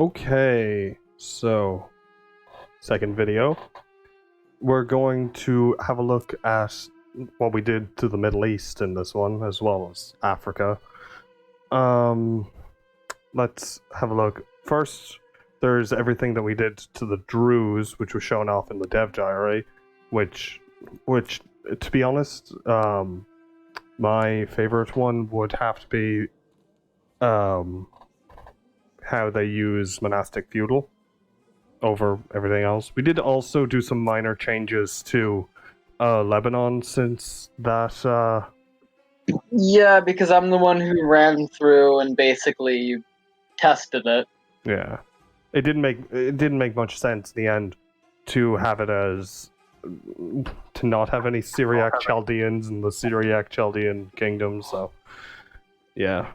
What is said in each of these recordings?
Okay, so second video. We're going to have a look at what we did to the Middle East in this one, as well as Africa. Let's have a look. First, there's everything that we did to the Druze, which was shown off in the dev diary, which, to be honest, my favorite one would have to be, how they use monastic feudal over everything else. We did also do some minor changes to Lebanon since that. Yeah, because I'm the one who ran through and basically tested it. Yeah, it didn't make much sense in the end to have it as to not have any Syriac Chaldeans in the Syriac Chaldean kingdom. So yeah.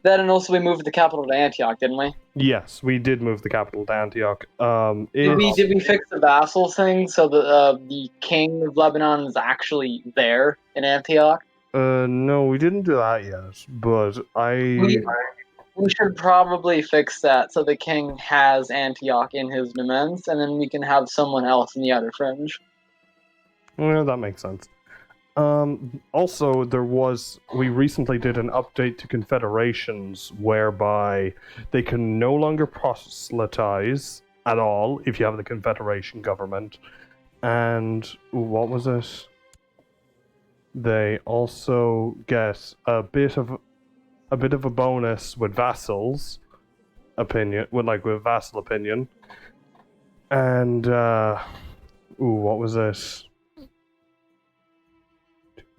That and also we moved the capital to Antioch, didn't we? Yes, we did move the capital to Antioch. Did we fix the vassal thing so the king of Lebanon is actually there in Antioch? No, we didn't do that yet, but We should probably fix that so the king has Antioch in his domains, and then we can have someone else in the outer fringe. Yeah, that makes sense. Also, we recently did an update to confederations whereby they can no longer proselytize at all if you have the confederation government. And what was it? They also get a bit of a bonus with vassals opinion, with vassal opinion. And what was it?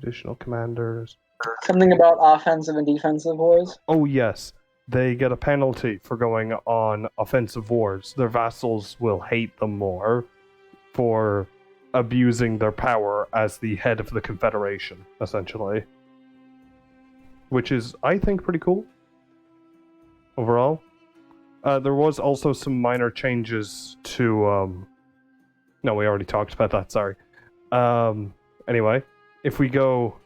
Additional commanders. Something about offensive and defensive wars? Oh, yes. They get a penalty for going on offensive wars. Their vassals will hate them more for abusing their power as the head of the Confederation, essentially. Which is, I think, pretty cool. Overall. There was also some minor changes to... No, we already talked about that, sorry. Anyway. If we go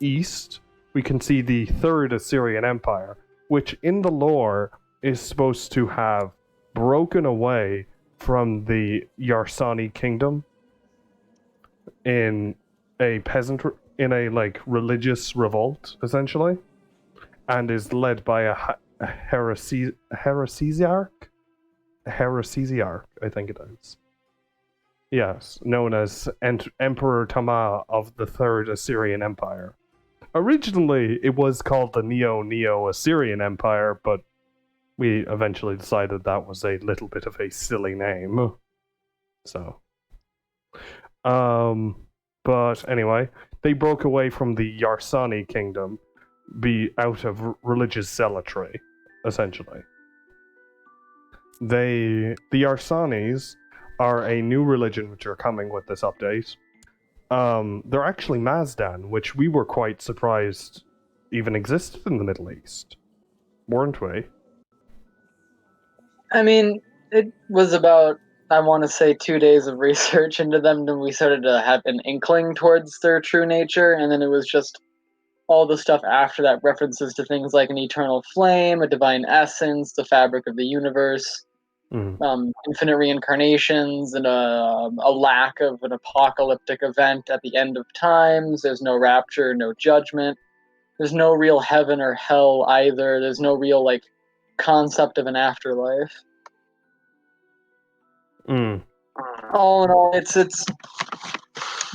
east, we can see the Third Assyrian Empire, which in the lore is supposed to have broken away from the Yarsani kingdom in a religious revolt, essentially, and is led by a heresiarch, I think it is. Yes, known as Emperor Tama of the Third Assyrian Empire. Originally, it was called the Neo-Assyrian Empire, but we eventually decided that was a little bit of a silly name. So. But anyway, they broke away from the Yarsani kingdom, out of religious zealotry, essentially. The Yarsanis are a new religion which are coming with this update. They're actually Mazdan, which we were quite surprised even existed in the Middle East. Weren't we? I mean, it was about, I want to say, 2 days of research into them, and we started to have an inkling towards their true nature, and then it was just all the stuff after that, references to things like an eternal flame, a divine essence, the fabric of the universe, infinite reincarnations, and a lack of an apocalyptic event at the end of times. There's no rapture, no judgment. There's no real heaven or hell either. There's no real concept of an afterlife. All in all, it's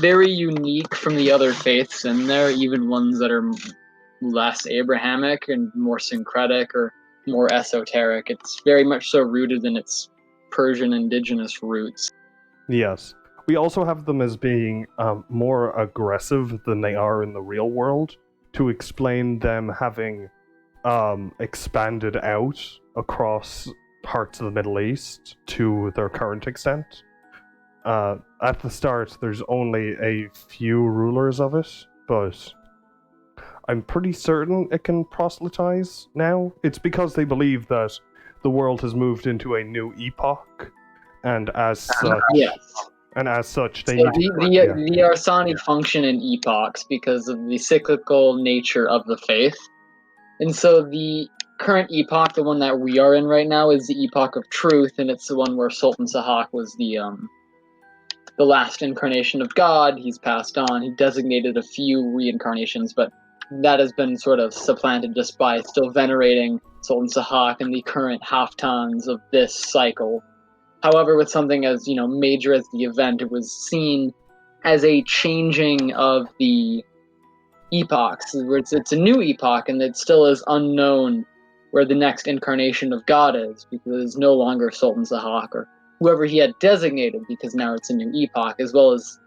very unique from the other faiths in there, even ones that are less Abrahamic and more syncretic or more esoteric. It's very much so rooted in its Persian indigenous roots. Yes. We also have them as being more aggressive than they are in the real world, to explain them having expanded out across parts of the Middle East to their current extent. At the start, there's only a few rulers of it, but I'm pretty certain it can proselytize now. It's because they believe that the world has moved into a new epoch, and as such, they need the Yarsani function in epochs because of the cyclical nature of the faith, and so the current epoch, the one that we are in right now, is the epoch of truth, and it's the one where Sultan Sahak was the last incarnation of God. He's passed on. He designated a few reincarnations, but that has been sort of supplanted just by still venerating Sultan Sahak and the current Haftans of this cycle. However, with something as major as the event, it was seen as a changing of the epochs. Where it's a new epoch, and it still is unknown where the next incarnation of God is, because it's no longer Sultan Sahak or whoever he had designated, because now it's a new epoch, as well as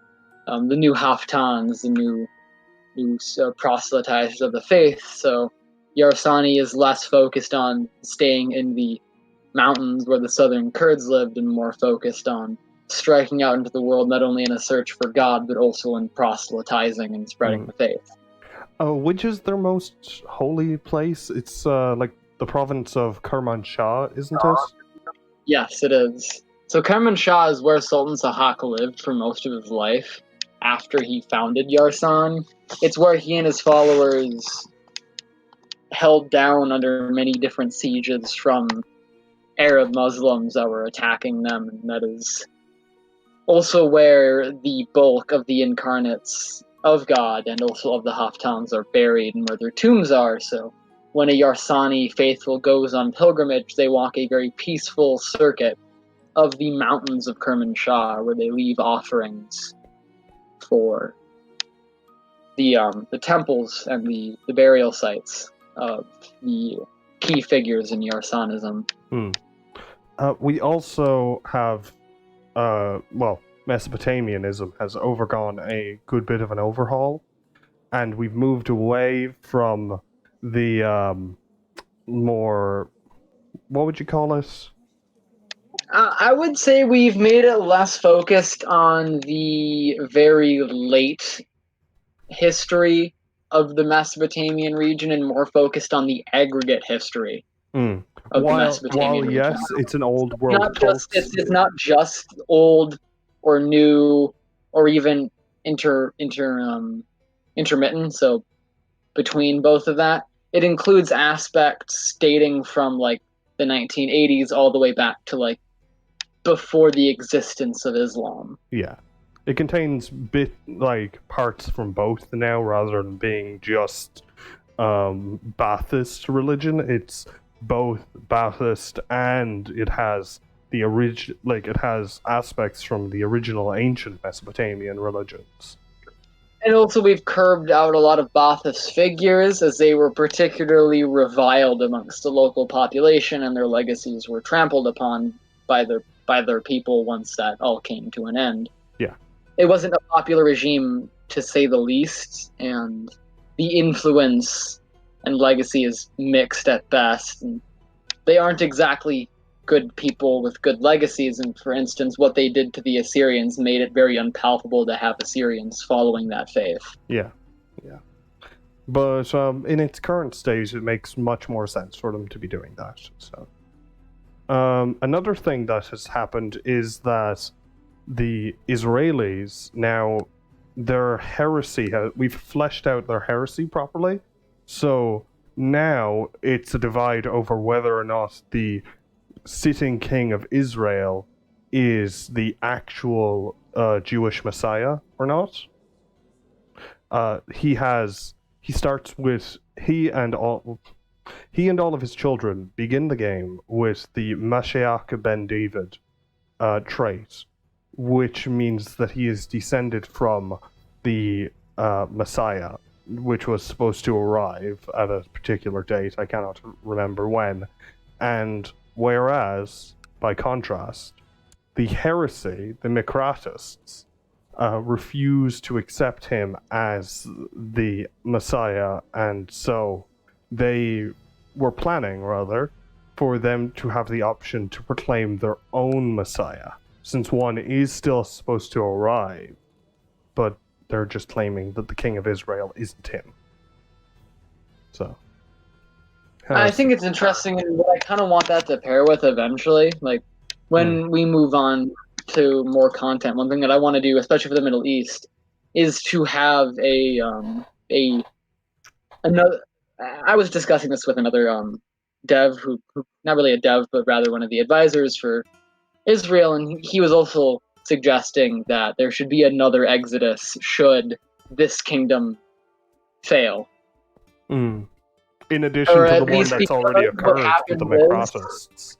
the new Haftans, the new proselytizers of the faith. So Yarsani is less focused on staying in the mountains where the southern Kurds lived, and more focused on striking out into the world, not only in a search for God, but also in proselytizing and spreading the faith. Which is their most holy place? It's like the province of Kermanshah, isn't it? Yes, it is. So Kermanshah is where Sultan Sahak lived for most of his life after he founded Yarsan. It's where he and his followers held down under many different sieges from Arab Muslims that were attacking them, and that is also where the bulk of the incarnates of God and also of the Haftans are buried, and where their tombs are. So when a Yarsani faithful goes on pilgrimage, they walk a very peaceful circuit of the mountains of Kermanshah, where they leave offerings for the temples and the burial sites of the key figures in Yarsanism. We also have, Mesopotamianism has overgone a good bit of an overhaul, and we've moved away from the more, what would you call it? I would say we've made it less focused on the very late history of the Mesopotamian region and more focused on the aggregate history of the Mesopotamian region. Yes, it's an old world. It's not just old or new or even intermittent. So between both of that, it includes aspects dating from like the 1980s all the way back to like before the existence of Islam. Yeah. It contains parts from both now, rather than being just Baathist religion. It's both Baathist, and it has it has aspects from the original ancient Mesopotamian religions. And also we've curved out a lot of Baathist figures, as they were particularly reviled amongst the local population, and their legacies were trampled upon by their people once that all came to an end. Yeah. It wasn't a popular regime, to say the least, and the influence and legacy is mixed at best. And they aren't exactly good people with good legacies, and for instance, what they did to the Assyrians made it very unpalatable to have Assyrians following that faith. Yeah. But in its current stage, it makes much more sense for them to be doing that. So, another thing that has happened is that the Israelis now, their heresy, we've fleshed out their heresy properly. So now it's a divide over whether or not the sitting king of Israel is the actual Jewish Messiah or not. He and all of his children begin the game with the Mashiach ben David trait, which means that he is descended from the Messiah, which was supposed to arrive at a particular date. I cannot remember when. And whereas, by contrast, the heresy, the Mikratists, refuse to accept him as the Messiah, and so they were planning, rather, for them to have the option to proclaim their own Messiah, since one is still supposed to arrive, but they're just claiming that the King of Israel isn't him. So, I think it's interesting, and I kind of want that to pair with eventually. Like, when we move on to more content, one thing that I want to do, especially for the Middle East, is to have another. I was discussing this with another dev, who not really a dev, but rather one of the advisors for Israel, and he was also suggesting that there should be another exodus should this kingdom fail. In addition Or to at the one least that's already because what occurred with the happened is, Macrotists.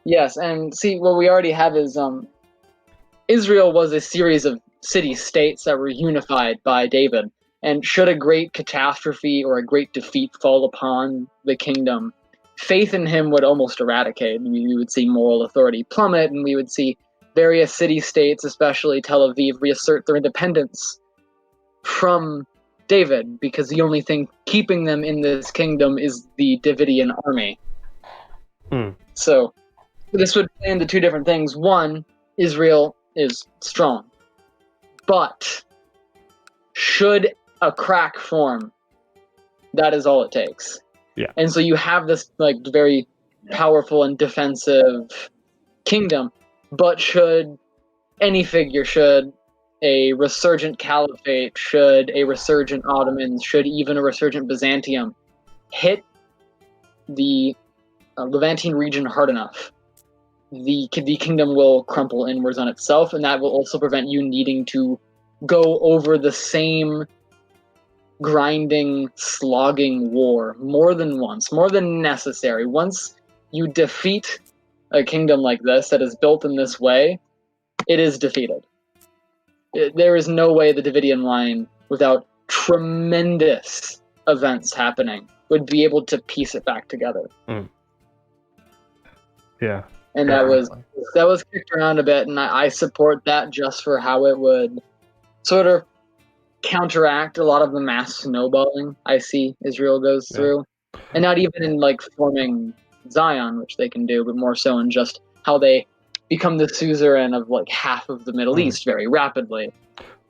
yes, and see, what we already have is Israel was a series of city-states that were unified by David, and should a great catastrophe or a great defeat fall upon the kingdom, faith in him would almost eradicate. We would see moral authority plummet, and we would see various city-states, especially Tel Aviv, reassert their independence from David, because the only thing keeping them in this kingdom is the Davidian army. So this would play into two different things. One, Israel is strong, but should a crack form, that is all it takes. Yeah. And so you have this like very powerful and defensive kingdom, but should any figure, should a resurgent caliphate, should a resurgent Ottomans, should even a resurgent Byzantium hit the Levantine region hard enough, the kingdom will crumple inwards on itself, and that will also prevent you needing to go over the same grinding, slogging war more than once, more than necessary. Once you defeat a kingdom like this that is built in this way, it is defeated. There is no way the Davidian line, without tremendous events happening, would be able to piece it back together. Yeah. And that was kicked around a bit, and I support that just for how it would sort of counteract a lot of the mass snowballing I see Israel goes through. And not even in like forming Zion, which they can do, but more so in just how they become the suzerain of like half of the Middle East very rapidly.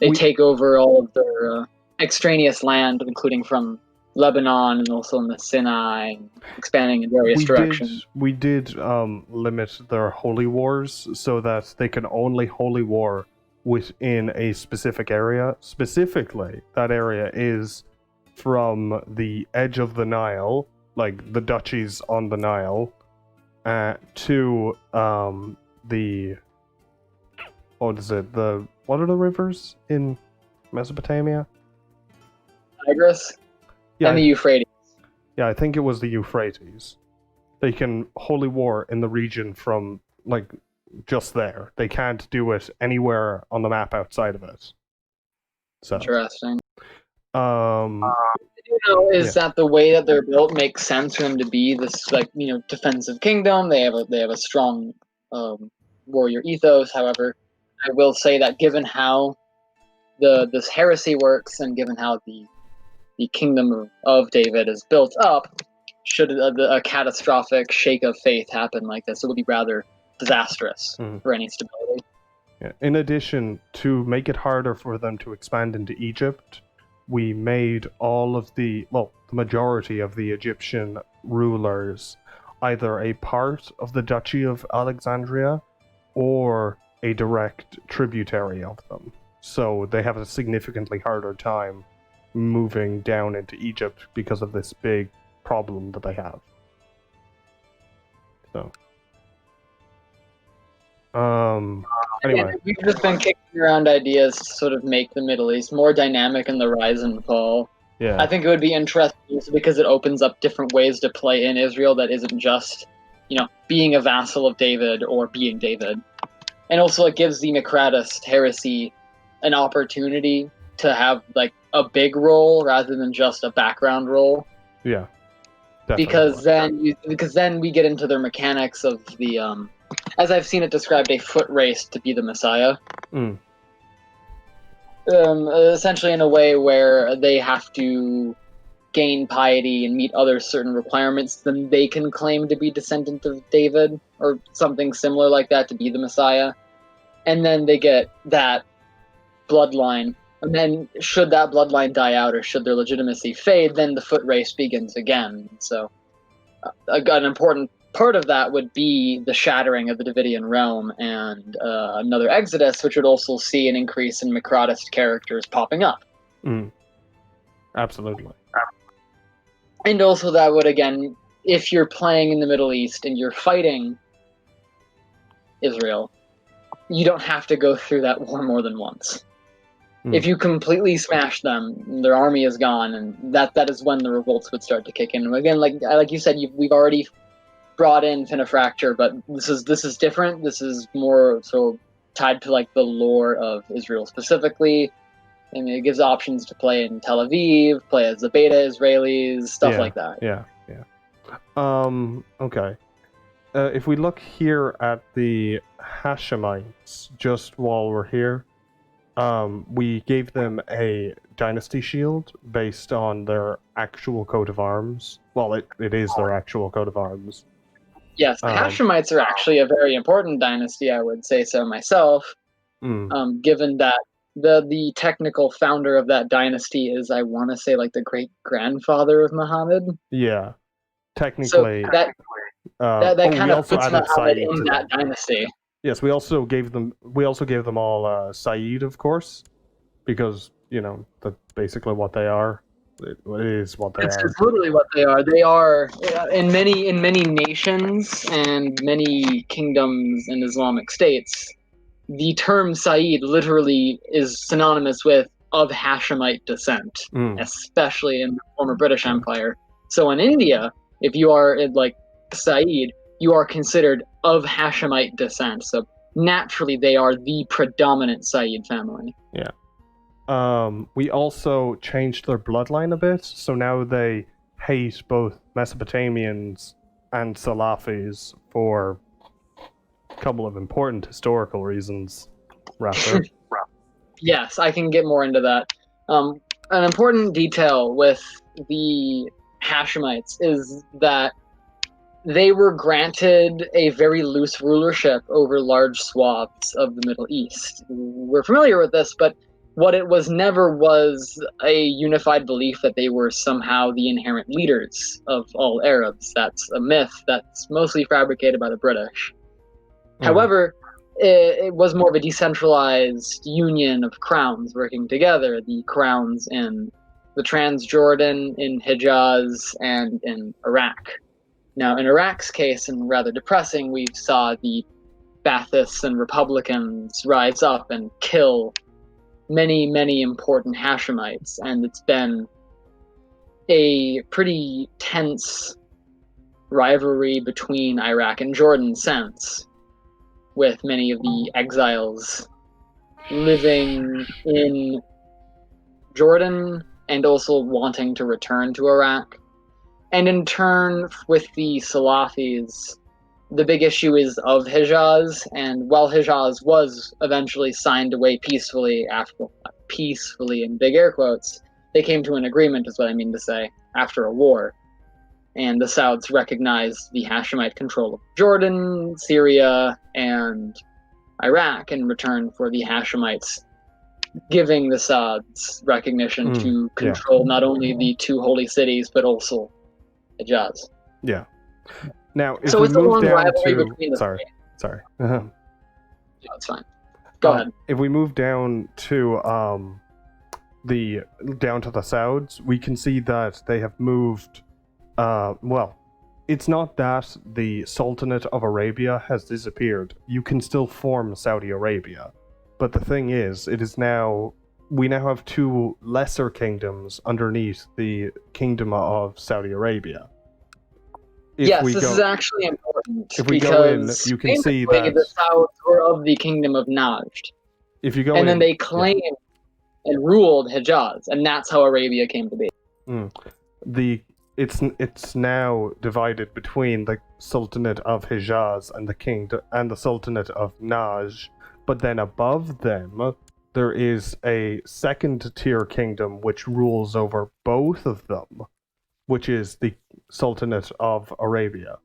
They take over all of their extraneous land, including from Lebanon and also in the Sinai, expanding in various directions. We did limit their holy wars so that they can only holy war within a specific area. Specifically, that area is from the edge of the Nile, like the duchies on the Nile, to the what are the rivers in Mesopotamia? Tigris and the Euphrates. Yeah, I think it was the Euphrates. They can holy war in the region from like just there. They can't do it anywhere on the map outside of it. So interesting. Is that the way that they're built makes sense for them to be this defensive kingdom. They have a strong warrior ethos. However, I will say that given how this heresy works, and given how the kingdom of David is built up, should a catastrophic shake of faith happen like this, it would be rather disastrous for any stability. Yeah. In addition, to make it harder for them to expand into Egypt, we made the majority of the Egyptian rulers either a part of the Duchy of Alexandria or a direct tributary of them. So they have a significantly harder time moving down into Egypt because of this big problem that they have. So anyway, we've just been kicking around ideas to sort of make the Middle East more dynamic in the rise and fall. I think it would be interesting because it opens up different ways to play in Israel that isn't just being a vassal of David or being David. And also it gives the Macratist heresy an opportunity to have like a big role rather than just a background role. Yeah. Definitely. Because then we get into their mechanics of the as I've seen it described, a foot race to be the Messiah. Essentially in a way where they have to gain piety and meet other certain requirements, then they can claim to be descendant of David or something similar like that to be the Messiah. And then they get that bloodline. And then should that bloodline die out or should their legitimacy fade, then the foot race begins again. So an important part of that would be the shattering of the Davidian realm and another exodus, which would also see an increase in Macratist characters popping up. Absolutely. And also that would, again, if you're playing in the Middle East and you're fighting Israel, you don't have to go through that war more than once. If you completely smash them, their army is gone, and that is when the revolts would start to kick in. And again, like you said, we've already brought in Finifracture, but this is different. This is more so tied to like the lore of Israel specifically, and it gives options to play in Tel Aviv, play as the Beta Israelis, stuff like that. Yeah. Okay. If we look here at the Hashemites, just while we're here, we gave them a dynasty shield based on their actual coat of arms. Well, it is their actual coat of arms. Yes, the Hashemites are actually a very important dynasty, I would say so myself, given that the technical founder of that dynasty is, I want to say, like the great-grandfather of Muhammad. Yeah, technically. So that kind of puts Muhammad in that dynasty. Yes, we also gave them all Saeed, of course, because that's basically what they are. It is what they are. It's literally what they are. They are in many nations and many kingdoms and Islamic states. The term Saeed literally is synonymous with of Hashemite descent, especially in the former British Empire. So in India, if you are like Saeed, you are considered of Hashemite descent. So naturally, they are the predominant Saeed family. Yeah. We also changed their bloodline a bit, so now they hate both Mesopotamians and Salafis for a couple of important historical reasons. Raptor. Yes, I can get more into that. An important detail with the Hashemites is that they were granted a very loose rulership over large swaths of the Middle East. We're familiar with this, but what it was never was a unified belief that they were somehow the inherent leaders of all Arabs. That's a myth that's mostly fabricated by the British. However, it was more of a decentralized union of crowns working together, the crowns in the Transjordan, in Hijaz, and in Iraq. Now, in Iraq's case, and rather depressing, we saw the Baathists and Republicans rise up and kill many important Hashemites, and it's been a pretty tense rivalry between Iraq and Jordan since, with many of the exiles living in Jordan and also wanting to return to Iraq. And in turn, with the Salafis, the big issue is of Hijaz, and while Hijaz was eventually signed away peacefully in big air quotes, they came to an agreement, is what I mean to say, after a war. And the Sauds recognized the Hashemite control of Jordan, Syria, and Iraq in return for the Hashemites giving the Sauds recognition to control not only the two holy cities, but also Hijaz. Yeah. Now, if so we it's a long move down rivalry to... between the Sorry. Yeah, it's fine. Go ahead. If we move down to the Sauds, we can see that they have moved... well, it's not that the Sultanate of Arabia has disappeared. You can still form Saudi Arabia. But the thing is, we now have two lesser kingdoms underneath the Kingdom of Saudi Arabia. This is actually important. If we go in, you can see that the Sauds were of the Kingdom of Najd. If you go and then they claimed and ruled Hijaz, and that's how Arabia came to be. It's now divided between the Sultanate of Hijaz and the Sultanate of Najd, but then above them there is a second-tier kingdom which rules over both of them, which is the Sultanate of Arabia.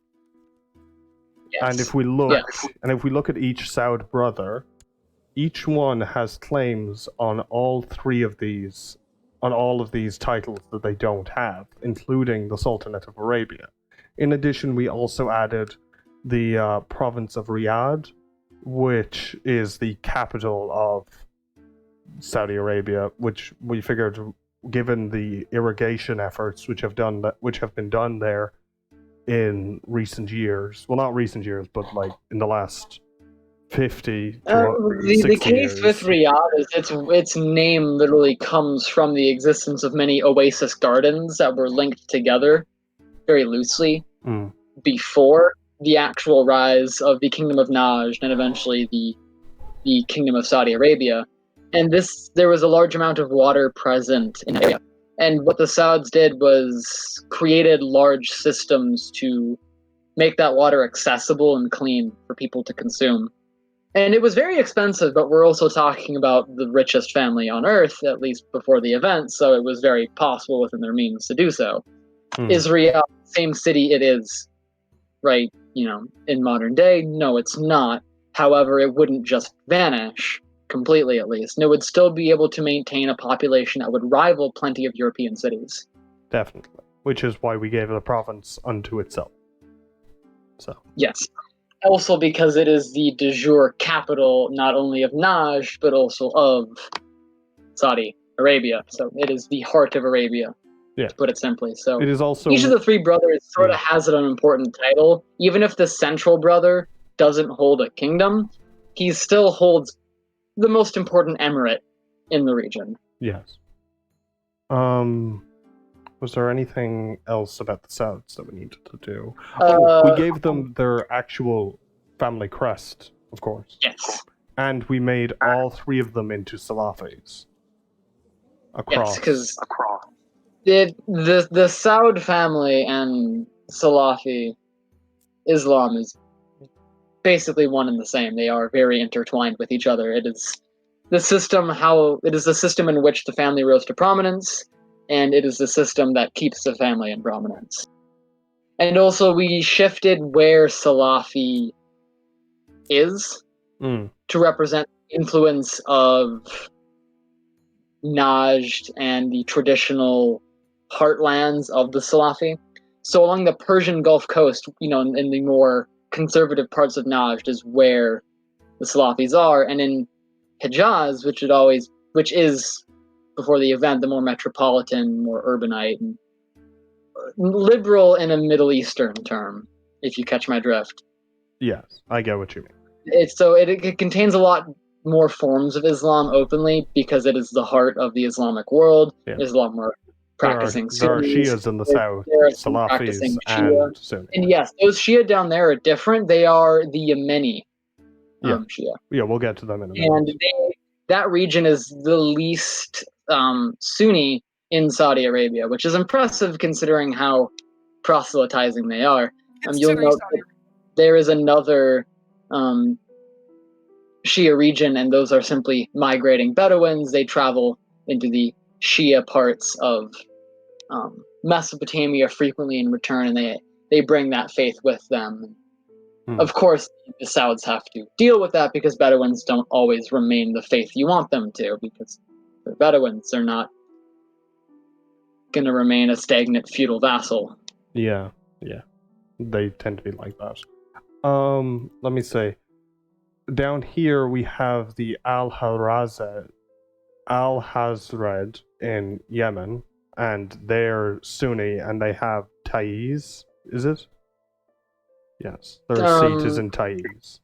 Yes. And if we look at each Saud brother, each one has claims on all of these titles that they don't have, including the Sultanate of Arabia. In addition, we also added the province of Riyadh, which is the capital of Saudi Arabia, which we figured, given the irrigation efforts which have been done there, in recent years. Well, not recent years, but like in the last 50 to The 60 case with years. Riyadh is its name literally comes from the existence of many oasis gardens that were linked together very loosely before the actual rise of the Kingdom of Najd and eventually the Kingdom of Saudi Arabia. And there was a large amount of water present in the area. And what the Sauds did was created large systems to make that water accessible and clean for people to consume. And it was very expensive, but we're also talking about the richest family on earth, at least before the event, so it was very possible within their means to do so. Is Riyadh the same city it is, right, in modern day? No, it's not. However, it wouldn't just vanish, completely at least. And it would still be able to maintain a population that would rival plenty of European cities. Definitely. Which is why we gave it a province unto itself. So. Yes. Also because it is the de jure capital not only of Najd, but also of Saudi Arabia. So it is the heart of Arabia, to put it simply. So it is also each of the three brothers sort of has an important title. Even if the central brother doesn't hold a kingdom, he still holds the most important emirate in the region. Yes. Was there anything else about the Sauds that we needed to do? We gave them their actual family crest, of course. Yes. And we made all three of them into Salafis. Across. Yes, because the Saud family and Salafi Islam is basically one and the same. They are very intertwined with each other. It is the system in which the family rose to prominence, and it is the system that keeps the family in prominence. And also we shifted where Salafi is to represent the influence of Najd and the traditional heartlands of the Salafi. So along the Persian Gulf Coast, in the more conservative parts of Najd is where the Salafis are, and in Hijaz, which is before the event the more metropolitan, more urbanite, and liberal in a Middle Eastern term, if you catch my drift. Yes, I get what you mean. It contains a lot more forms of Islam openly because it is the heart of the Islamic world. Yeah. There's a lot more practicing Sunnis. There are Shias in the south, Salafis and Sunnis. And yes, those Shia down there are different. They are the Yemeni Shia. Yeah, we'll get to them in a minute. And that region is the least Sunni in Saudi Arabia, which is impressive considering how proselytizing they are. You'll note that there is another Shia region, and those are simply migrating Bedouins. They travel into the Shia parts of Mesopotamia frequently in return, and they bring that faith with them. Of course, the Sauds have to deal with that because Bedouins don't always remain the faith you want them to, because they're Bedouins. They're not going to remain a stagnant feudal vassal. Yeah. They tend to be like that. Let me say, down here we have the Al-Hazred in Yemen, and they're Sunni, and they have Taiz, is it? Yes, their seat is in Taiz.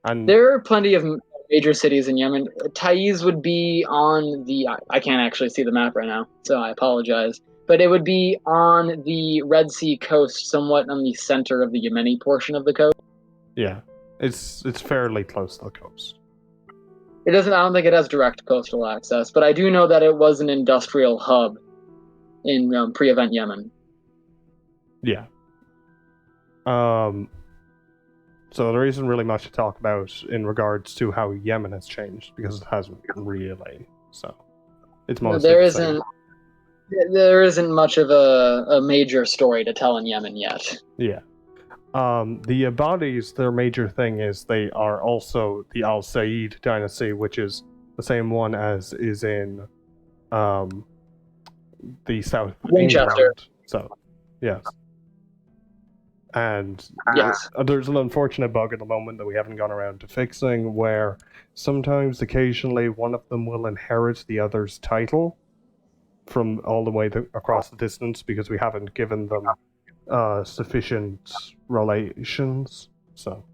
And there are plenty of major cities in Yemen. Taiz would be on I can't actually see the map right now, so I apologize. But it would be on the Red Sea coast, somewhat on the center of the Yemeni portion of the coast. Yeah, it's fairly close to the coast. I don't think it has direct coastal access, but I do know that it was an industrial hub in pre-event Yemen. Yeah. So there isn't really much to talk about in regards to how Yemen has changed, because it hasn't really. So it's mostly there isn't much of a major story to tell in Yemen yet. Yeah. The Ibadis, their major thing is they are also the Al Said dynasty, which is the same one as is in the South Winchester. England. So, yes. And there's an unfortunate bug at the moment that we haven't gone around to fixing, where occasionally, one of them will inherit the other's title from all the way across the distance, because we haven't given them sufficient relations. So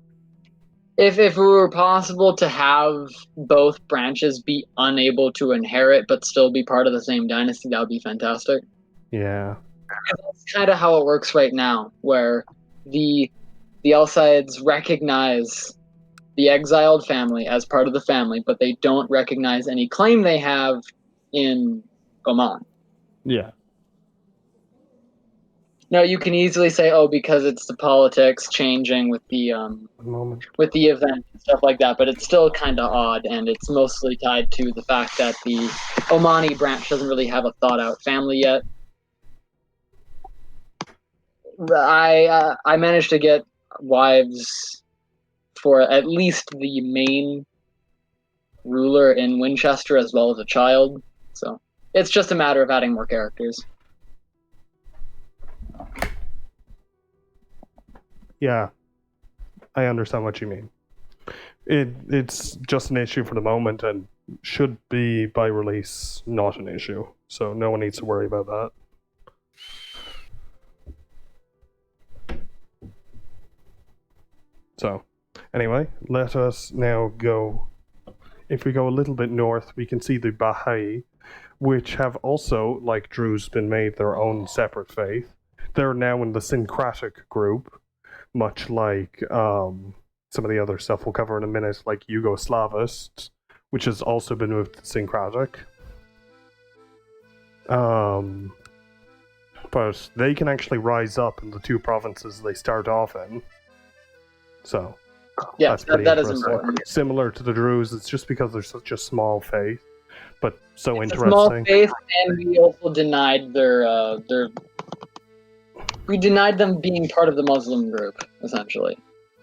If it were possible to have both branches be unable to inherit but still be part of the same dynasty, that would be fantastic. yeah, That's kind of how it works right now, where the Elsides recognize the exiled family as part of the family, but they don't recognize any claim they have in Oman. yeah. Now you can easily say, "Oh, because it's the politics changing with the One moment. event and stuff like that," but it's still kind of odd, and it's mostly tied to the fact that the Omani branch doesn't really have a thought out family yet. I managed to get wives for at least the main ruler in Winchester as well as a child, so it's just a matter of adding more characters. Yeah, I understand what you mean. It's just an issue for the moment and should be by release not an issue. So no one needs to worry about that. So anyway, let us now go. If we go a little bit north, we can see the Baha'i, which have also, like Druze, been made their own separate faith. They're now in the Syncretic group, much like some of the other stuff we'll cover in a minute, like Yugoslavists, which has also been moved to Syncretic. But they can actually rise up in the two provinces they start off in. So, Yeah, that's pretty that is interesting. important. Similar to the Druze, it's just because they're such a small faith, but so It's interesting. a small faith, and we also denied we denied them being part of the Muslim group, essentially.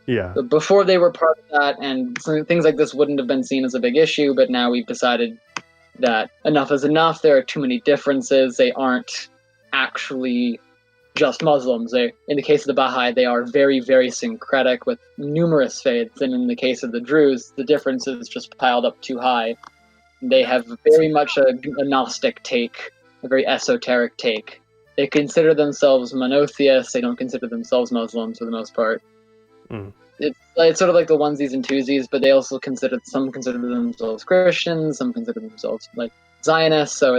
Yeah. But before they were part of that, and things like this wouldn't have been seen as a big issue, but now we've decided that enough is enough. There are too many differences. They aren't actually just Muslims. In the case of the Baha'i, they are very, very syncretic with numerous faiths, and in the case of the Druze, the differences just piled up too high. They have very much a Gnostic take, a very esoteric take. They consider themselves monotheists. They don't consider themselves Muslims for the most part. Mm. It's sort of like the onesies and twosies, but they also consider themselves Christians, some consider themselves like Zionists. So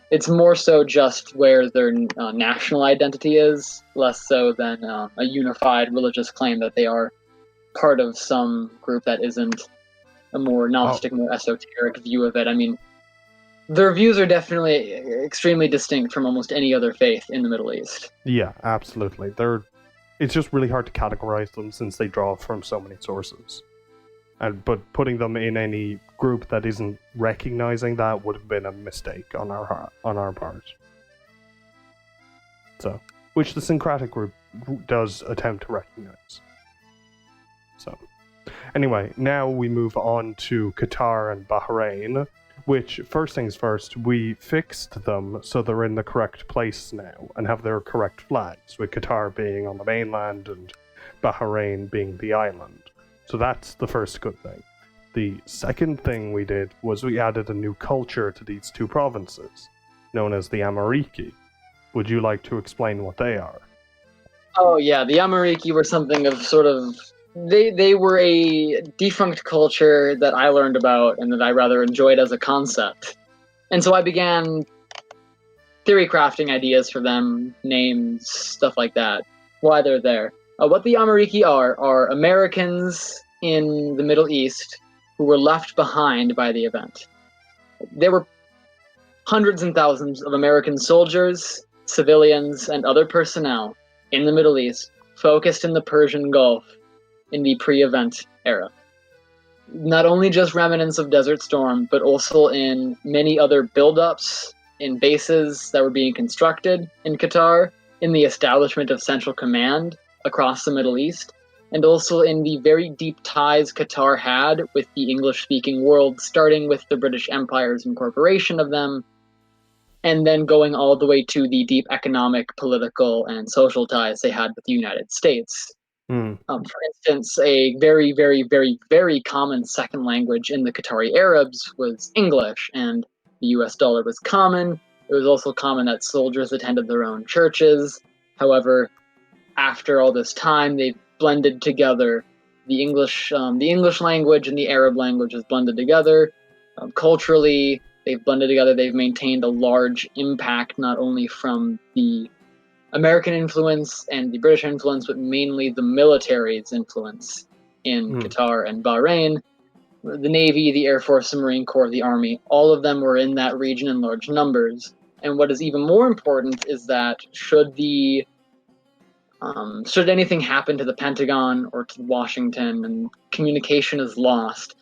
it's more so just where their national identity is, less so than a unified religious claim that they are part of some group that isn't a more Gnostic, more esoteric view of it. I mean, their views are definitely extremely distinct from almost any other faith in the Middle East. Yeah, absolutely. It's just really hard to categorize them since they draw from so many sources. But putting them in any group that isn't recognizing that would have been a mistake on our part. So, which the Syncretic group does attempt to recognize. So, anyway, now we move on to Qatar and Bahrain, which, first things first, we fixed them so they're in the correct place now and have their correct flags, with Qatar being on the mainland and Bahrain being the island. So that's the first good thing. The second thing we did was we added a new culture to these two provinces, known as the Amory Key. Would you like to explain what they are? Oh yeah, the Amory Key were something of sort of they were a defunct culture that I learned about and that I rather enjoyed as a concept. And so I began theory crafting ideas for them, names, stuff like that, why they're there. What the Amory Key are Americans in the Middle East who were left behind by the event. There were hundreds and thousands of American soldiers, civilians, and other personnel in the Middle East focused in the Persian Gulf in the pre-event era. Not only just remnants of Desert Storm, but also in many other buildups, in bases that were being constructed in Qatar, in the establishment of Central Command across the Middle East, and also in the very deep ties Qatar had with the English-speaking world, starting with the British Empire's incorporation of them, and then going all the way to the deep economic, political, and social ties they had with the United States. For instance, a very, very, very, very common second language in the Qatari Arabs was English, and the US dollar was common. It was also common that soldiers attended their own churches. However, after all this time, they've blended together. The English language and the Arab language is blended together. Culturally, they've blended together. They've maintained a large impact, not only from the American influence and the British influence, but mainly the military's influence in Qatar and Bahrain. The Navy, the Air Force, the Marine Corps, the Army, all of them were in that region in large numbers. And what is even more important is that should anything happen to the Pentagon or to Washington and communication is lost,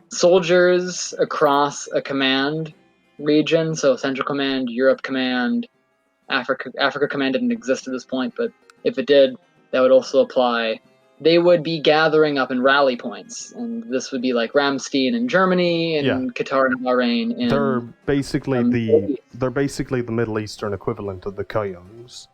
soldiers across a command region, so Central Command, Europe Command, Africa Command didn't exist at this point, but if it did, that would also apply. They would be gathering up in rally points, and this would be like Ramstein in Germany and Qatar and Bahrain. They're basically the Middle Eastern equivalent of the Coyotes.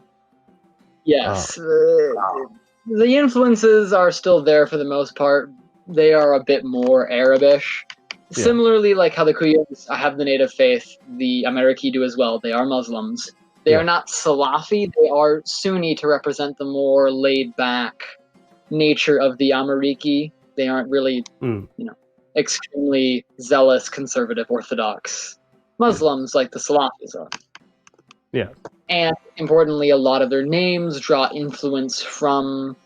Yes, the influences are still there for the most part. They are a bit more Arabish. Yeah. Similarly, like how the Coyotes have the native faith, the Amory Key do as well. They are Muslims. They are not Salafi. They are Sunni to represent the more laid-back nature of the Amory Key. They aren't really, extremely zealous, conservative, orthodox Muslims like the Salafis are. Yeah. And importantly, a lot of their names draw influence from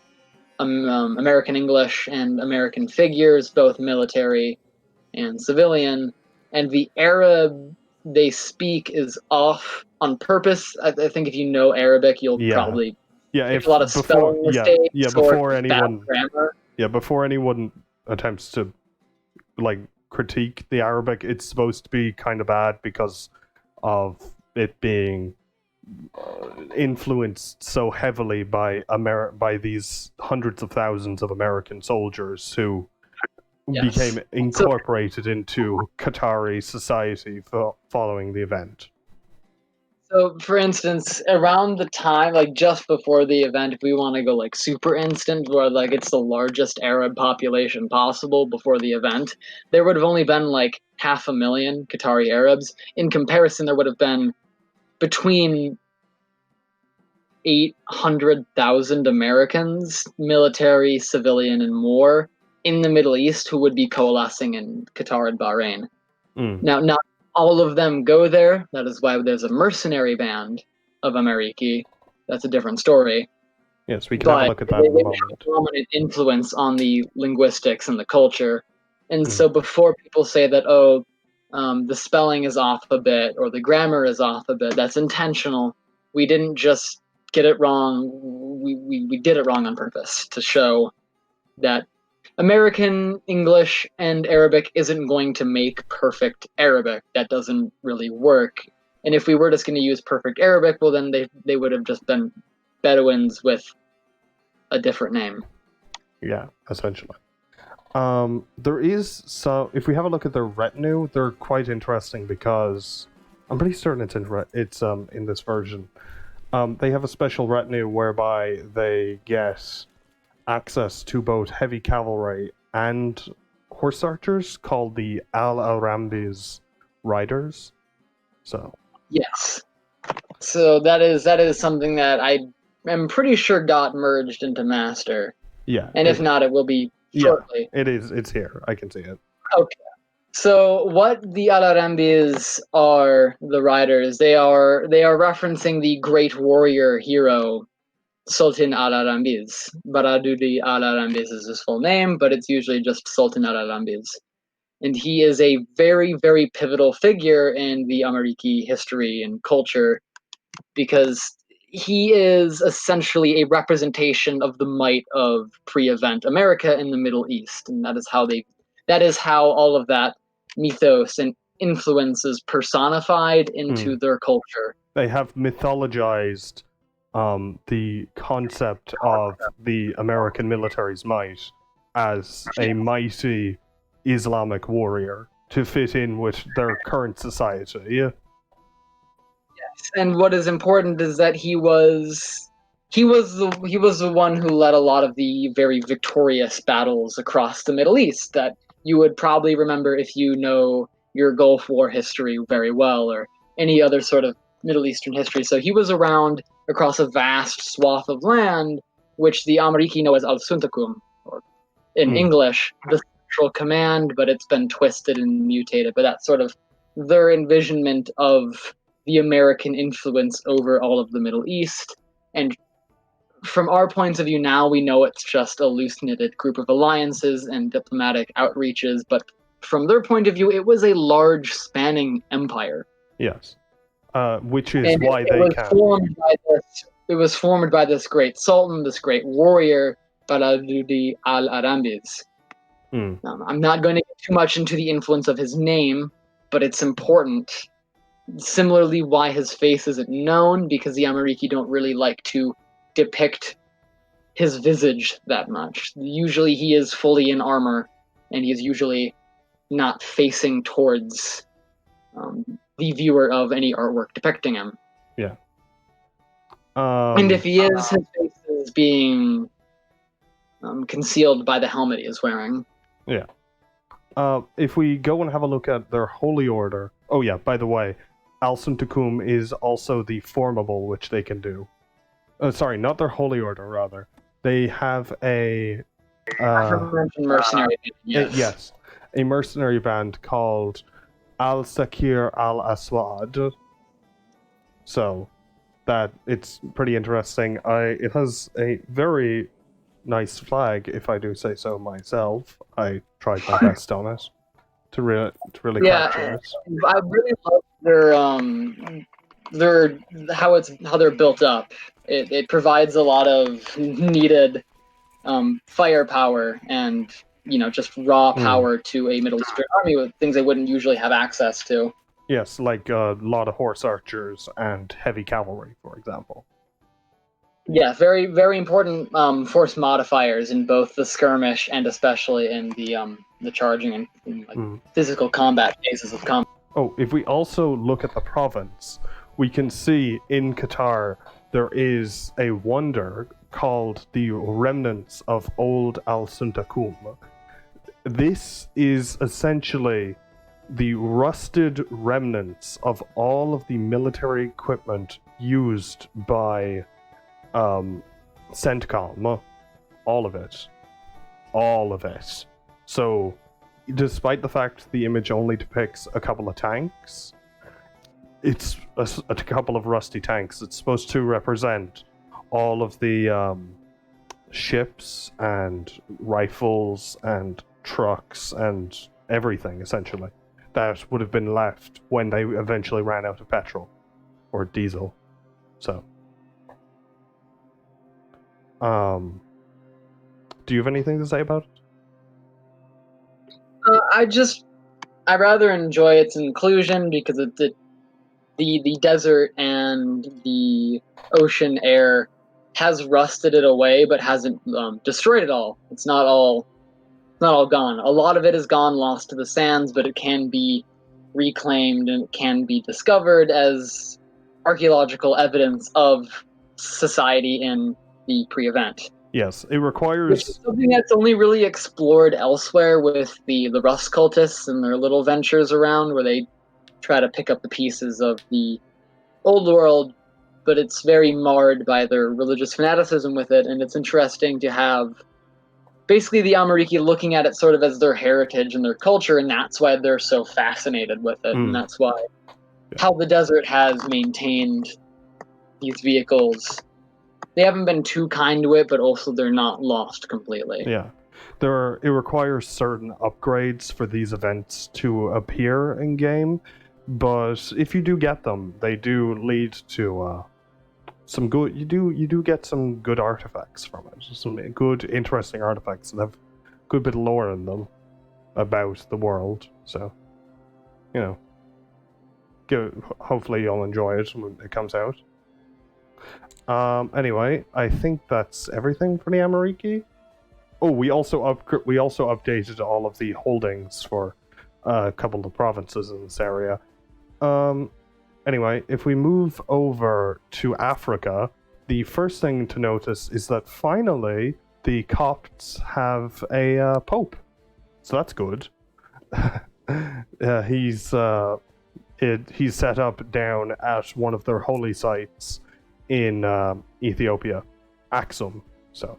American English and American figures, both military and civilian. And the Arab they speak is off on purpose. I think if you know Arabic, you'll probably make a lot of spelling mistakes before anyone grammar. Yeah, before anyone attempts to critique the Arabic, it's supposed to be kind of bad because of it being influenced so heavily by these hundreds of thousands of American soldiers who became incorporated into Qatari society following the event. So, for instance, around the time, just before the event, if we want to go super instant, where it's the largest Arab population possible before the event, there would have only been 500,000 Qatari Arabs. In comparison, there would have been between 800,000 Americans, military, civilian, and more, in the Middle East who would be coalescing in Qatar and Bahrain. Now, not all of them go there. That is why there's a mercenary band of Amory Key. That's a different story. Yes, we can have a look at that in a moment. They have a dominant influence on the linguistics and the culture. And so before people say that, the spelling is off a bit or the grammar is off a bit, that's intentional. We didn't just get it wrong. We did it wrong on purpose to show that American English and Arabic isn't going to make perfect Arabic. That doesn't really work. And if we were just going to use perfect Arabic, well, then they would have just been Bedouins with a different name. Yeah, essentially. There is some. If we have a look at their retinue, they're quite interesting because I'm pretty certain it's in this version. They have a special retinue whereby they get access to both heavy cavalry and horse archers called the Al-Arambi's Riders. So yes, so that is something that I am pretty sure got merged into Master. Yeah, and if not, it will be shortly. Yeah, it is. It's here. I can see it. Okay. So what the Al-Arambis are, the riders, they are referencing the great warrior hero Sultan Al-Arambiz. Baradudi Al-Arambiz is his full name, but it's usually just Sultan Al-Arambiz. And he is a very, very pivotal figure in the Amory Key history and culture because he is essentially a representation of the might of pre-event America in the Middle East. And that is how all of that mythos and influence is personified into their culture. They have mythologized the concept of the American military's might as a mighty Islamic warrior to fit in with their current society. Yeah. Yes, and what is important is that he was the one who led a lot of the very victorious battles across the Middle East that you would probably remember if you know your Gulf War history very well or any other sort of Middle Eastern history. So he was around across a vast swath of land which the Amory Key know as Al-Suntakum, or in English, the central command, but it's been twisted and mutated. But that's sort of their envisionment of the American influence over all of the Middle East. And from our point of view now, we know it's just a loose-knitted group of alliances and diplomatic outreaches, but from their point of view, it was a large spanning empire. Yes. Which is why they can. It was formed by this great sultan, this great warrior, Baladudi al-Arambiz. I'm not going to get too much into the influence of his name, but it's important. Similarly, why his face isn't known, because the Amariki don't really like to depict his visage that much. Usually he is fully in armor, and he's usually not facing towards the viewer of any artwork depicting him. Yeah. And if he is, his face is being concealed by the helmet he is wearing. Yeah. If we go and have a look at their holy order... Oh yeah, by the way, Al-Suntakum is also the formable, which they can do. Sorry, not their holy order, rather. They have a... mercenary band, yes. Yes, a mercenary band called Al-Sakir Al-Aswad. So, that it's pretty interesting. It has a very nice flag, if I do say so myself. I tried my best on it to really capture it. I really love how they're built up. It provides a lot of needed firepower and just raw power to a Middle Eastern army with things they wouldn't usually have access to. Yes, like a lot of horse archers and heavy cavalry, for example. Yeah, very, very important force modifiers in both the skirmish and especially in the charging and physical combat phases of combat. Oh, if we also look at the province, we can see in Qatar there is a wonder called the Remnants of Old Al-Suntakum. This is essentially the rusted remnants of all of the military equipment used by CENTCOM. All of it. So, despite the fact the image only depicts a couple of tanks, it's a couple of rusty tanks. It's supposed to represent all of the ships and rifles and trucks and everything, essentially, that would have been left when they eventually ran out of petrol or diesel. So, do you have anything to say about it? I rather enjoy its inclusion because the desert and the ocean air has rusted it away, but hasn't destroyed it all. It's not all gone. A lot of it is gone, lost to the sands, but it can be reclaimed and it can be discovered as archaeological evidence of society in the pre-event. Yes, it requires... Which is something that's only really explored elsewhere with the Rust cultists and their little ventures around where they try to pick up the pieces of the old world, but it's very marred by their religious fanaticism with it, and it's interesting to have basically the Amariki looking at it sort of as their heritage and their culture, and that's why they're so fascinated with it, and that's why how the desert has maintained these vehicles. They haven't been too kind to it, but also they're not lost completely. Yeah. It requires certain upgrades for these events to appear in game, but if you do get them, they do lead to some good. You do get some good artifacts from it. Some good, interesting artifacts that have a good bit of lore in them about the world. So, hopefully you'll enjoy it when it comes out. Anyway, I think that's everything for the Amory Key. Oh, we also updated all of the holdings for a couple of provinces in this area. Anyway, if we move over to Africa, the first thing to notice is that finally the Copts have a pope. So that's good. He's set up down at one of their holy sites in Ethiopia, Aksum. So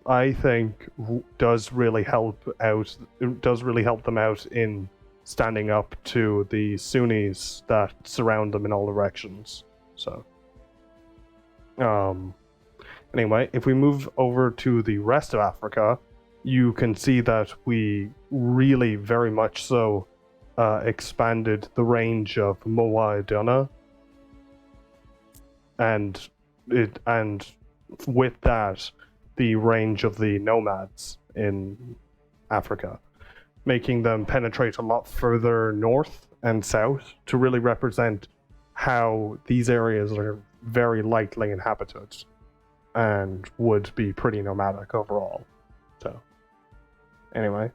I think does really help out. It does really help them out in standing up to the Sunnis that surround them in all directions. So, anyway, if we move over to the rest of Africa, you can see that we really very much so expanded the range of Moaidana, and with that, the range of the nomads in Africa, making them penetrate a lot further north and south to really represent how these areas are very lightly inhabited and would be pretty nomadic overall. So, anyway,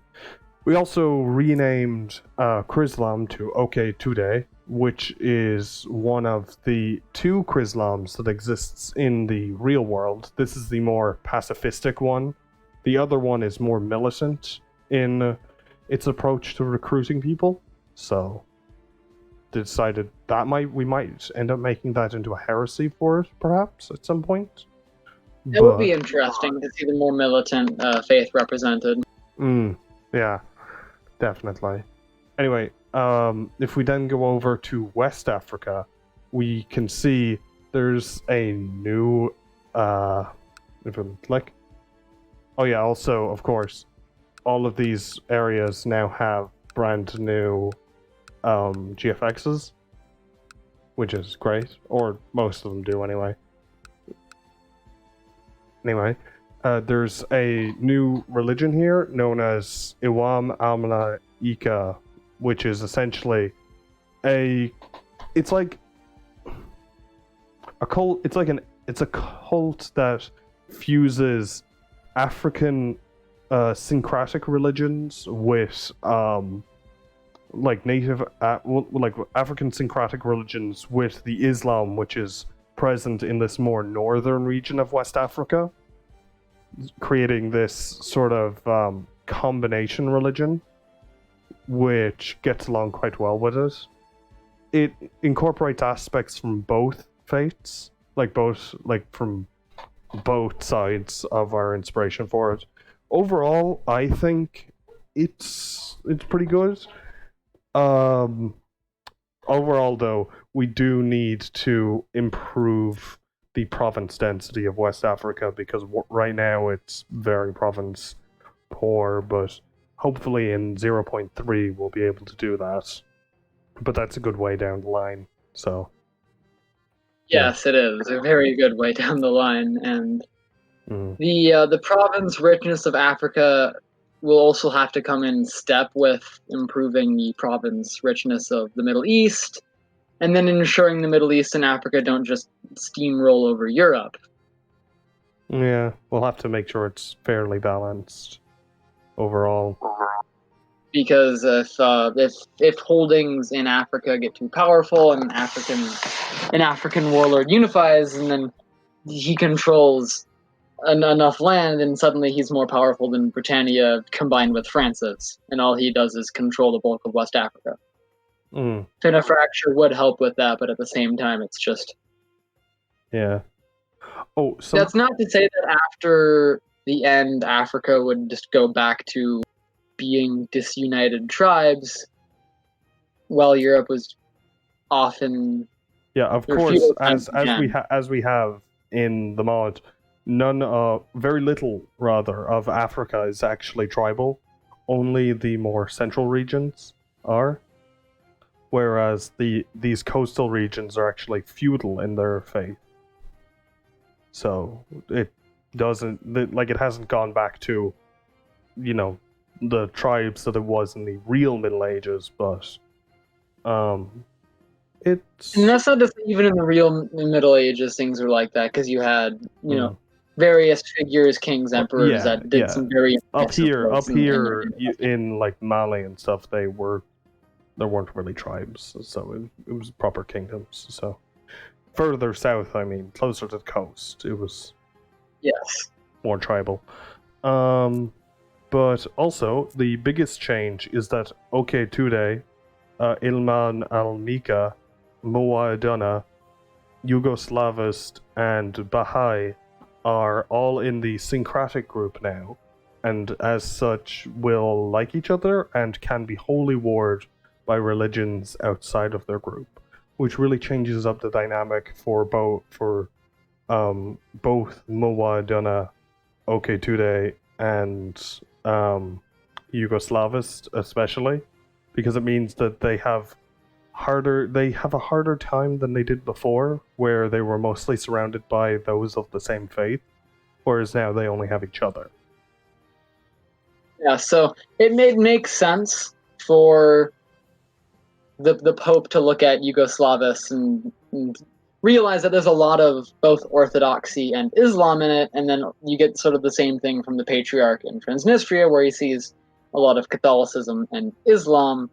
we also renamed Chrislam to Oke-Tude, which is one of the two Chrislams that exists in the real world. This is the more pacifistic one. The other one is more militant in its approach to recruiting people. So, decided that we might end up making that into a heresy for it, perhaps, at some point. It would be interesting to see the more militant faith represented. Yeah, definitely. Anyway, if we then go over to West Africa, we can see there's a new, if we click. Oh yeah, also, of course, all of these areas now have brand new GFXs, which is great, or most of them do anyway. Anyway, there's a new religion here known as Iwam Amla Ika, which is essentially it's like a cult. It's a cult that fuses African syncretic religions with like African syncretic religions with the Islam, which is present in this more northern region of West Africa, creating this sort of combination religion, which gets along quite well with it. It incorporates aspects from both faiths, from both sides of our inspiration for it. Overall, I think it's pretty good. Overall, though, we do need to improve the province density of West Africa, because right now it's very province poor, but hopefully in 0.3 we'll be able to do that. But that's a good way down the line, so... Yes, it is a very good way down the line, and the province richness of Africa will also have to come in step with improving the province richness of the Middle East, and then ensuring the Middle East and Africa don't just steamroll over Europe. Yeah, we'll have to make sure it's fairly balanced overall. Because if holdings in Africa get too powerful and an African warlord unifies, and then he controls enough land, and suddenly he's more powerful than Britannia combined with France's, and all he does is control the bulk of West Africa. Then a fracture would help with that, but at the same time, it's just... Yeah. Oh, so... That's not to say that after the end, Africa would just go back to being disunited tribes, while Europe was often... Yeah, of course, as we have in the mod, very little rather of Africa is actually tribal. Only the more central regions are, whereas these coastal regions are actually feudal in their faith. So it hasn't gone back to, the tribes that it was in the real Middle Ages, but it's... And that's not to say even in the real Middle Ages things were like that, because you had, various figures, kings, emperors that did some very... Up here, in like Mali and stuff, there weren't really tribes, so it was proper kingdoms. So further south, closer to the coast, it was more tribal. But also, the biggest change is that Oke-Tude, Ilman Al-Mika, Moaidana, Yugoslavist, and Baha'i are all in the Syncretic group now, and as such will like each other and can be wholly warred by religions outside of their group, which really changes up the dynamic for both Mowadana, Oketude, and Yugoslavist especially, because it means that they have a harder time than they did before, where they were mostly surrounded by those of the same faith, whereas now they only have each other. Yeah, so it make sense for the Pope to look at Yugoslavis and realize that there's a lot of both Orthodoxy and Islam in it, and then you get sort of the same thing from the Patriarch in Transnistria, where he sees a lot of Catholicism and Islam.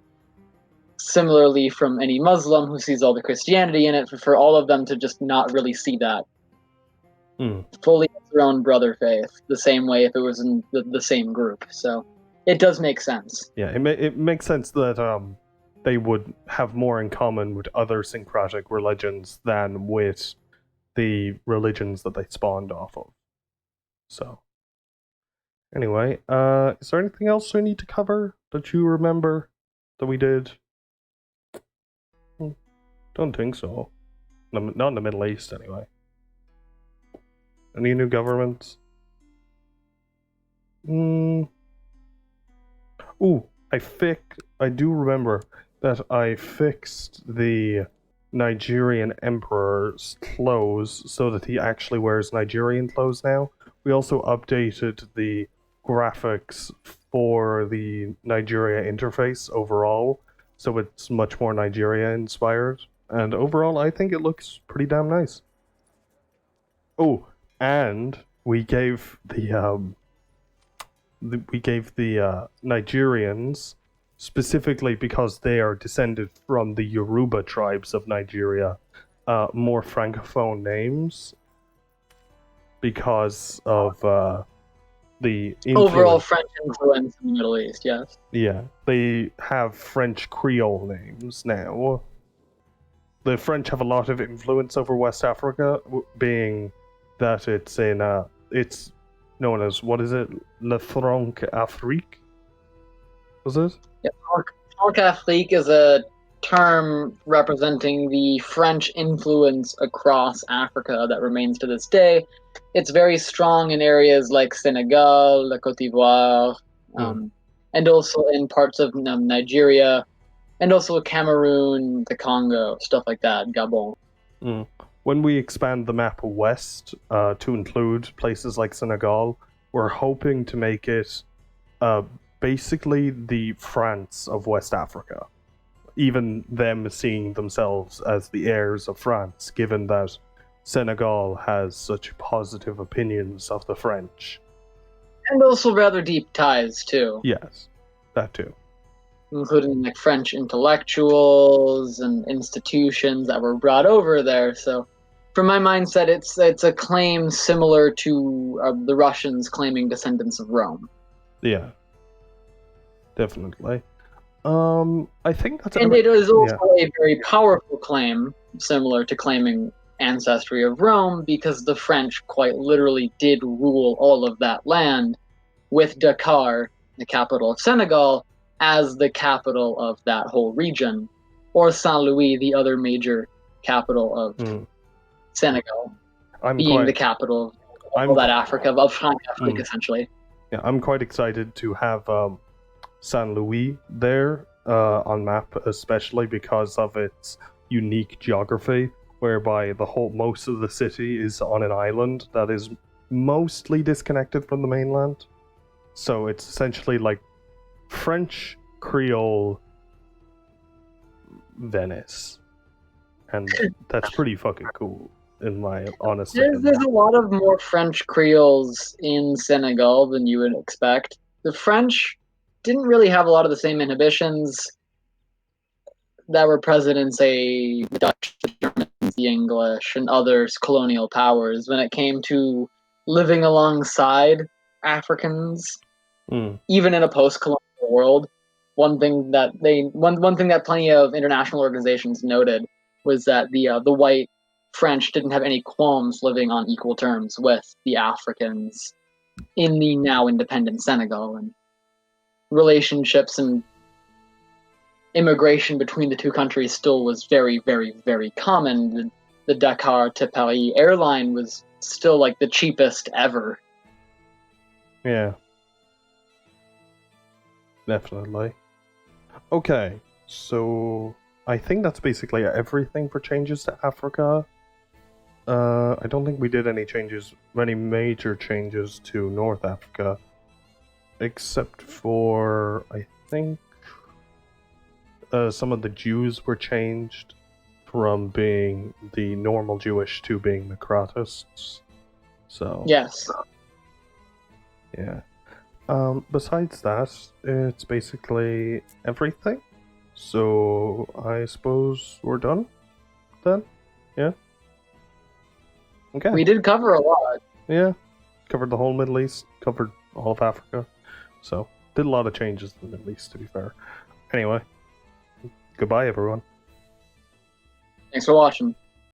Similarly, from any Muslim who sees all the Christianity in it, for all of them to just not really see that fully as their own brother faith, the same way if it was in the same group. So it does make sense. Yeah, it makes sense that they would have more in common with other syncretic religions than with the religions that they spawned off of. So, anyway, is there anything else we need to cover that you remember that we did? Don't think so. Not in the Middle East, anyway. Any new governments? Ooh, I do remember that I fixed the Nigerian emperor's clothes so that he actually wears Nigerian clothes now. We also updated the graphics for the Nigeria interface overall, so it's much more Nigeria inspired. And overall, I think it looks pretty damn nice. Oh, and we gave the Nigerians, specifically because they are descended from the Yoruba tribes of Nigeria, more francophone names because of the overall French influence in the Middle East. Yes. Yeah, they have French Creole names now. The French have a lot of influence over West Africa, being that it's known as, what is it? Le Franc Afrique? Was it? Yeah, Franc Afrique is a term representing the French influence across Africa that remains to this day. It's very strong in areas like Senegal, La Côte d'Ivoire, and also in parts of Nigeria, and also Cameroon, the Congo, stuff like that, Gabon. When we expand the map west to include places like Senegal, we're hoping to make it basically the France of West Africa. Even them seeing themselves as the heirs of France, given that Senegal has such positive opinions of the French. And also rather deep ties, too. Yes, that too. Including like French intellectuals and institutions that were brought over there. So, from my mindset, it's a claim similar to the Russians claiming descendants of Rome. Yeah, definitely. I think that's. And it is also a very powerful claim, similar to claiming ancestry of Rome, because the French quite literally did rule all of that land, with Dakar, the capital of Senegal, as the capital of that whole region, or Saint Louis, the other major capital of Senegal, being the capital of all that Africa, of Franc Afrique, essentially. Yeah, I'm quite excited to have Saint Louis there on map, especially because of its unique geography, whereby most of the city is on an island that is mostly disconnected from the mainland. So it's essentially like French Creole Venice, and that's pretty fucking cool, in my honest opinion. There's a lot of more French Creoles in Senegal than you would expect. The French didn't really have a lot of the same inhibitions that were present in, say, the Dutch, the Germans, the English, and other colonial powers when it came to living alongside Africans, even in a post-colonial world. One thing that plenty of international organizations noted was that the white French didn't have any qualms living on equal terms with the Africans in the now independent Senegal, and relationships and immigration between the two countries still was very, very, very common. The Dakar to Paris airline was still like the cheapest ever. Yeah. Definitely. Okay, so I think that's basically everything for changes to Africa. I don't think we did any major changes to North Africa, except for, I think, some of the Jews were changed from being the normal Jewish to being Necrotists. So Yes. yeah. Besides that, it's basically everything. So I suppose we're done then? Yeah? Okay. We did cover a lot. Yeah. Covered the whole Middle East, covered all of Africa. So, did a lot of changes in the Middle East, to be fair. Anyway, goodbye, everyone. Thanks for watching.